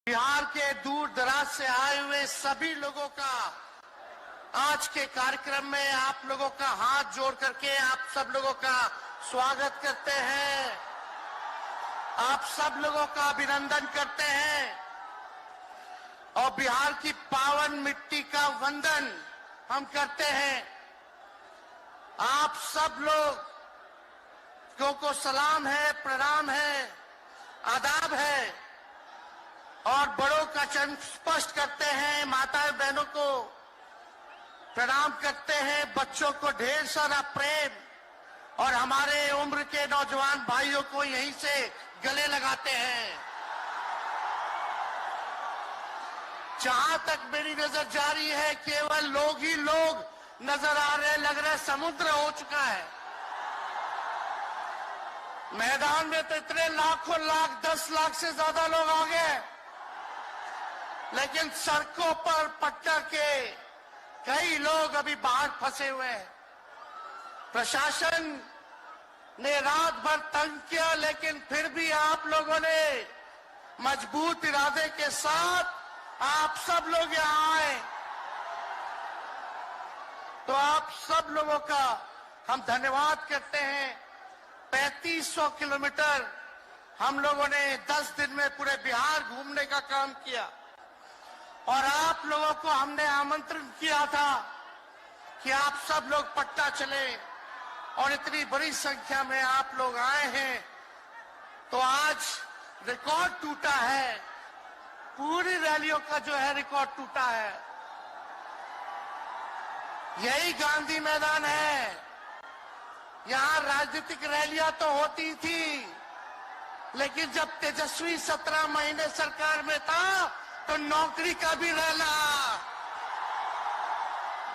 बिहार के दूर दराज से आए हुए सभी लोगों का आज के कार्यक्रम में आप लोगों का हाथ जोड़ करके आप सब लोगों का स्वागत करते हैं, आप सब लोगों का अभिनंदन करते हैं और बिहार की पावन मिट्टी का वंदन हम करते हैं। आप सब लोगों को सलाम है, प्रणाम है, आदाब है और बड़ों का चरण स्पर्श करते हैं, माताएं बहनों को प्रणाम करते हैं, बच्चों को ढेर सारा प्रेम और हमारे उम्र के नौजवान भाइयों को यहीं से गले लगाते हैं। जहां तक मेरी नजर जा रही है केवल लोग ही लोग नजर आ रहे, लग रहा है समुद्र हो चुका है। मैदान में तो इतने लाखों लाख 10 लाख से ज्यादा लोग आ गए, लेकिन सड़कों पर पटना के कई लोग अभी बाहर फंसे हुए हैं। प्रशासन ने रात भर तंग किया, लेकिन फिर भी आप लोगों ने मजबूत इरादे के साथ आप सब लोग यहाँ आए, तो आप सब लोगों का हम धन्यवाद करते हैं। 3500 किलोमीटर हम लोगों ने 10 दिन में पूरे बिहार घूमने का काम किया और आप लोगों को हमने आमंत्रण किया था कि आप सब लोग पटना चले और इतनी बड़ी संख्या में आप लोग आए हैं, तो आज रिकॉर्ड टूटा है, पूरी रैलियों का जो है रिकॉर्ड टूटा है। यही गांधी मैदान है, यहां राजनीतिक रैलियां तो होती थी, लेकिन जब तेजस्वी 17 महीने सरकार में था तो नौकरी का भी रैला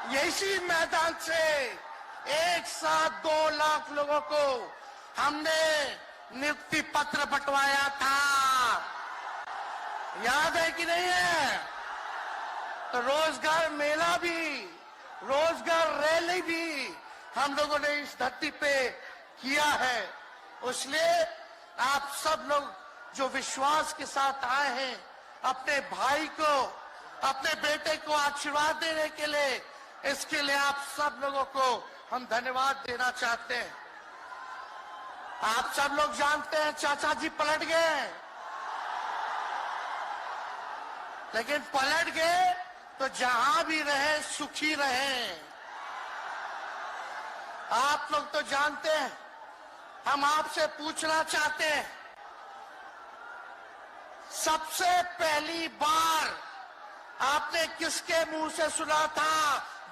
यही मैदान से एक साथ 2 लाख लोगों को हमने नियुक्ति पत्र बंटवाया था, याद है कि नहीं है? तो रोजगार मेला भी, रोजगार रैली भी हम लोगों ने इस धरती पे किया है। इसलिए आप सब लोग जो विश्वास के साथ आए हैं, अपने भाई को, अपने बेटे को आशीर्वाद देने के लिए, इसके लिए आप सब लोगों को हम धन्यवाद देना चाहते हैं। आप सब लोग जानते हैं चाचा जी पलट गए, लेकिन पलट गए तो जहां भी रहे सुखी रहे। आप लोग तो जानते हैं, हम आपसे पूछना चाहते हैं, सबसे पहली बार आपने किसके मुंह से सुना था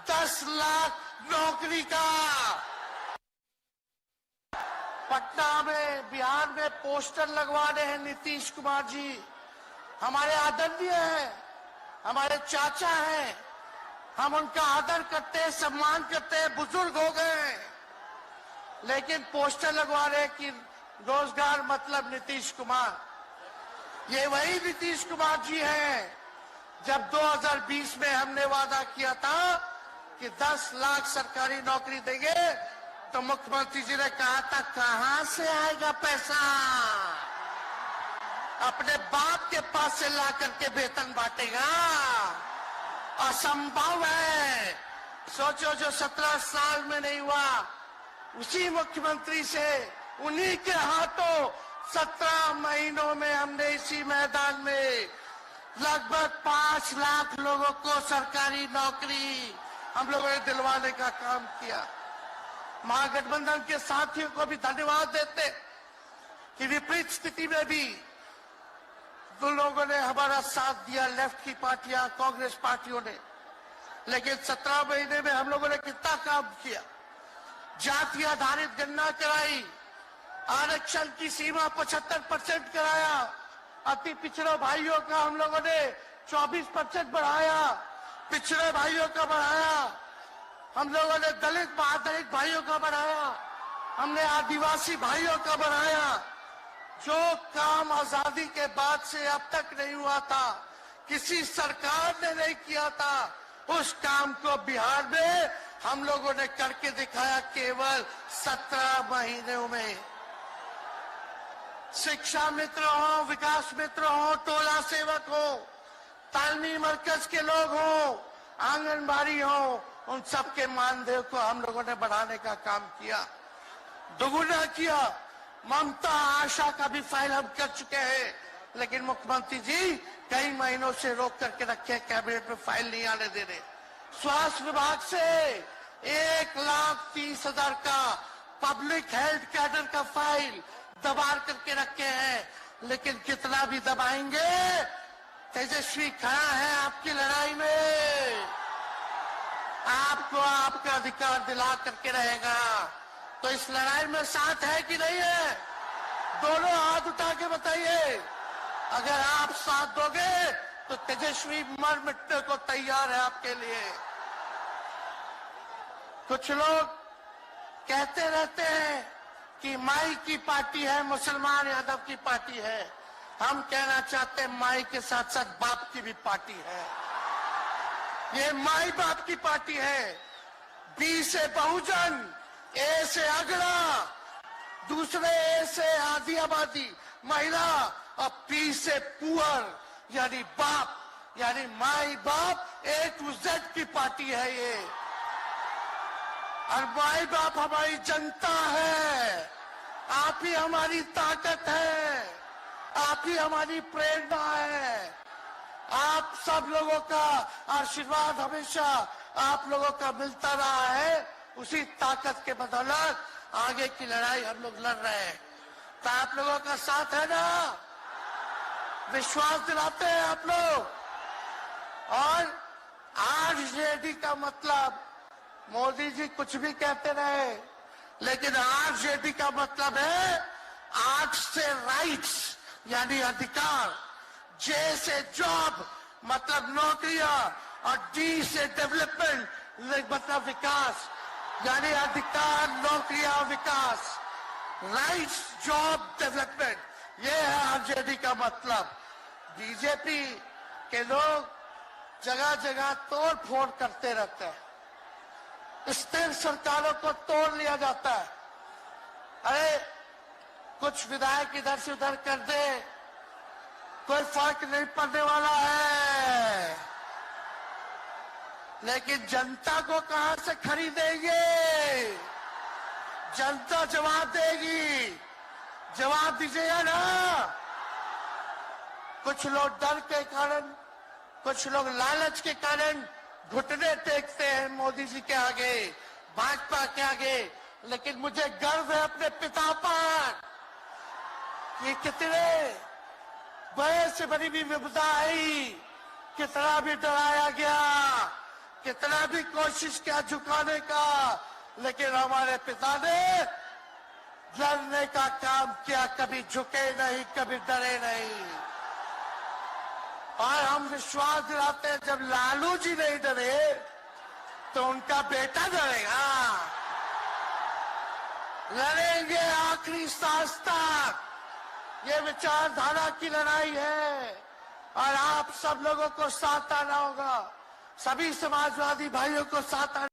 10 लाख नौकरी का? पटना में, बिहार में पोस्टर लगवाने हैं नीतीश कुमार जी, हमारे आदरणीय हैं, हमारे चाचा हैं, हम उनका आदर करते हैं, सम्मान करते हैं, बुजुर्ग हो गए, लेकिन पोस्टर लगवा रहे कि रोजगार मतलब नीतीश कुमार। ये वही नीतीश कुमार जी हैं जब 2020 में हमने वादा किया था कि 10 लाख सरकारी नौकरी देंगे, तो मुख्यमंत्री जी ने कहा था कहां से आएगा पैसा, अपने बाप के पास से ला करके वेतन बांटेगा, असंभव है। सोचो, जो 17 साल में नहीं हुआ, उसी मुख्यमंत्री से, उन्हीं के हाथों 17 महीनों में हमने इसी मैदान में लगभग 5 लाख लोगों को सरकारी नौकरी हम लोगों ने दिलवाने का काम किया। महागठबंधन के साथियों को भी धन्यवाद देते कि विपरीत स्थिति में भी उन लोगों ने हमारा साथ दिया, लेफ्ट की पार्टियां, कांग्रेस पार्टियों ने, लेकिन 17 महीने में हम लोगों ने कितना काम किया। जाति आधारित गणना कराई, आरक्षण की सीमा 75% कराया, अति पिछड़े भाइयों का हम लोगों ने 24% बढ़ाया, पिछड़े भाइयों का बढ़ाया, हम लोगों ने दलित महादलित भाइयों का बढ़ाया, हमने आदिवासी भाइयों का बढ़ाया। जो काम आजादी के बाद से अब तक नहीं हुआ था, किसी सरकार ने नहीं किया था, उस काम को बिहार में हम लोगों ने करके दिखाया केवल 17 महीनों में। शिक्षा मित्र हो, विकास मित्र हो, टोला सेवक हो, तालमी मरकज के लोग हो, आंगनबाड़ी हो, उन सबके मानदेय को हम लोगों ने बढ़ाने का काम किया, दोगुना किया। ममता आशा का भी फाइल हम कर चुके हैं, लेकिन मुख्यमंत्री जी कई महीनों से रोक करके रखे, कैबिनेट में फाइल नहीं आने दे रहे। स्वास्थ्य विभाग से 1,30,000 का पब्लिक हेल्थ कैडर का फाइल दबा करके रखे हैं, लेकिन कितना भी दबाएंगे, तेजस्वी खड़ा है आपकी लड़ाई में, आपको आपका अधिकार दिला करके रहेगा। तो इस लड़ाई में साथ है कि नहीं है? दोनों हाथ उठा के बताइए। अगर आप साथ दोगे तो तेजस्वी मर मिटने को तैयार है आपके लिए। कुछ लोग कहते रहते हैं कि माई की पार्टी है, मुसलमान यादव की पार्टी है। हम कहना चाहते हैं माई के साथ साथ बाप की भी पार्टी है। ये माई बाप की पार्टी है। बी से बहुजन, ए से अगड़ा, दूसरे ए से आधी आबादी महिला, और पी से पुअर यानी बाप, यानी माई बाप, A to Z की पार्टी है ये। और माई बाप हमारी जनता है, आप ही हमारी ताकत है, आप ही हमारी प्रेरणा है। आप सब लोगों का आशीर्वाद हमेशा आप लोगों का मिलता रहा है, उसी ताकत के बदौलत आगे की लड़ाई हम लोग लड़ रहे हैं। तो आप लोगों का साथ है ना? विश्वास दिलाते हैं आप लोग। और आरजेडी का मतलब, मोदी जी कुछ भी कहते रहे, लेकिन आरजेडी का मतलब है आर से राइट्स यानी अधिकार, जे से जॉब मतलब नौकरियां, और डी से डेवलपमेंट मतलब विकास, यानी अधिकार, नौकरियां, विकास, राइट्स, जॉब, डेवलपमेंट, ये है आरजेडी का मतलब। बीजेपी के लोग जगह जगह तोड़ फोड़ करते रहते हैं, स्थिर सरकारों को तोड़ लिया जाता है। अरे कुछ विधायक इधर से उधर कर दे, कोई फर्क नहीं पड़ने वाला है, लेकिन जनता को कहां से खरीदेंगे? जनता जवाब देगी, जवाब दीजिएगा ना। कुछ लोग डर के कारण, कुछ लोग लालच के कारण घुटने टेकते हैं मोदी जी के आगे, भाजपा के आगे, लेकिन मुझे गर्व है अपने पिता पर। ये कितने बड़े से बड़ी भी विपदा आई, कितना भी डराया गया, कितना भी कोशिश किया झुकाने का, लेकिन हमारे पिता ने लड़ने का काम किया, कभी झुके नहीं, कभी डरे नहीं। और हम विश्वास दिलाते हैं, जब लालू जी नहीं डरे तो उनका बेटा डरेगा। लड़ेंगे आखिरी सांस तक। ये विचारधारा की लड़ाई है, और आप सब लोगों को साथ आना होगा, सभी समाजवादी भाइयों को साथ आना